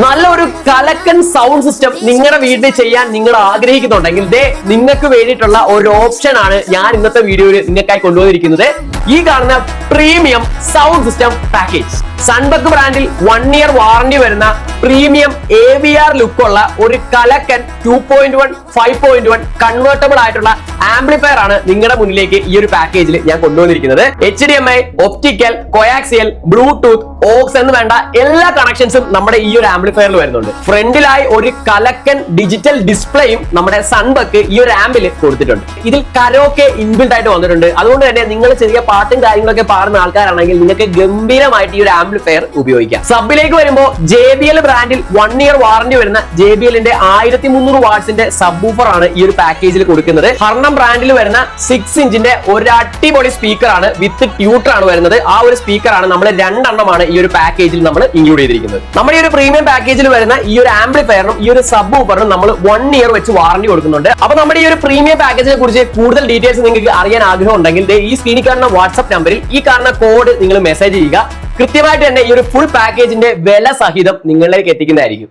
നല്ലൊരു കലക്കൻ sound system നിങ്ങളുടെ വീട്ടിൽ ചെയ്യാൻ നിങ്ങൾ ആഗ്രഹിക്കുന്നുണ്ടെങ്കിൽ നിങ്ങൾക്ക് വേണ്ടിയിട്ടുള്ള ഒരു ഓപ്ഷൻ ആണ് ഞാൻ ഇന്നത്തെ വീഡിയോയിൽ നിങ്ങൾക്കായി കൊണ്ടുവന്നിരിക്കുന്നത്. ഈ കാണുന്ന പ്രീമിയം സൗണ്ട് സിസ്റ്റം പാക്കേജ്. സൺബക്ക് ബ്രാൻഡിൽ 1 ഇയർ വാറന്റി വരുന്ന പ്രീമിയം AVR ലുക്കുള്ള ഒരു കലക്കൻ 2.1 5.1 കൺവേർട്ടബിൾ ആയിട്ടുള്ള ആംപ്ലിഫയർ ആണ് നിങ്ങളുടെ മുന്നിലേക്ക് ഈ ഒരു പാക്കേജിൽ ഞാൻ കൊണ്ടുവന്നിരിക്കുന്നത്. HDMI, optical, coaxial, bluetooth, aux എന്ന് വേണ്ട എല്ലാ കണക്ഷൻസും നമ്മുടെ ഈ ഒരു ആംപ്ലിഫയറിൽ വരുന്നുണ്ട്. ഫ്രണ്ടിലായി ഒരു കലക്കൻ ഡിജിറ്റൽ ഡിസ്പ്ലേയും നമ്മുടെ സൺബക്ക് ഈ ഒരു ആംപിൽ കൊടുത്തിട്ടുണ്ട്. ഇതിൽ കരോക്കെ ഇൻബിൽഡ് ആയിട്ട് വന്നിട്ടുണ്ട്. അതുകൊണ്ട് തന്നെ നിങ്ങൾ ചെറിയ പാട്ടും കാര്യങ്ങളൊക്കെ പാടുന്ന ആൾക്കാരാണെങ്കിൽ നിങ്ങൾക്ക് ഗംഭീരമായിട്ട് ഈ ഒരു ആംപ്ലിഫയർ ഉപയോഗിക്കാം. സബിലേക്ക് വരുമ്പോൾ JBL ബ്രാൻഡിൽ 1 ഇയർ വാറന്റി വരുന്ന JBLന്റെ 1300 വാട്ട്സിന്റെ സബ് വൂഫർ ആണ് ഈ ഒരു പാക്കേജിൽ കൊടുക്കുന്നത്. ഹർണം ബ്രാൻഡിൽ വരുന്ന 6 ഇഞ്ചിന്റെ ഒരു അടിപൊളി സ്പീക്കർ ആണ് വിത്ത് ട്യൂട്ടർ ആണ് വരുന്നത്. ആ ഒരു സ്പീക്കർ ആണ് നമ്മൾ 2 എണ്ണമാണ് ഈ ഒരു പാക്കേജിൽ നമ്മൾ ഇൻക്ലൂഡ് ചെയ്തിരിക്കുന്നത്. നമ്മുടെ ഈ ഒരു പ്രീമിയം പാക്കേജിൽ വരുന്ന ഈ ഒരു ആംപ്ലിഫയറിനും ഈ ഒരു സബ് വൂഫറിനും നമ്മൾ 1 ഇയർ വെച്ച് വാറന്റി കൊടുക്കുന്നുണ്ട്. അപ്പൊ നമ്മുടെ ഈ ഒരു പ്രീമിയം പാക്കേജിനെ കുറിച്ച് കൂടുതൽ ഡീറ്റെയിൽസ് നിങ്ങൾക്ക് അറിയാൻ ആഗ്രഹം ഉണ്ടെങ്കിൽ ഈ സ്ക്രീനിൽ കാണുന്ന വാട്സ്ആപ്പ് നമ്പറിൽ ഈ കാണുന്ന കോഡ് നിങ്ങൾ മെസ്സേജ് ചെയ്യുക. കൃത്യമായിട്ട് തന്നെ ഈ ഒരു ഫുൾ പാക്കേജിന്റെ വില സഹിതം നിങ്ങളിലേക്ക് എത്തിക്കുന്നതായിരിക്കും.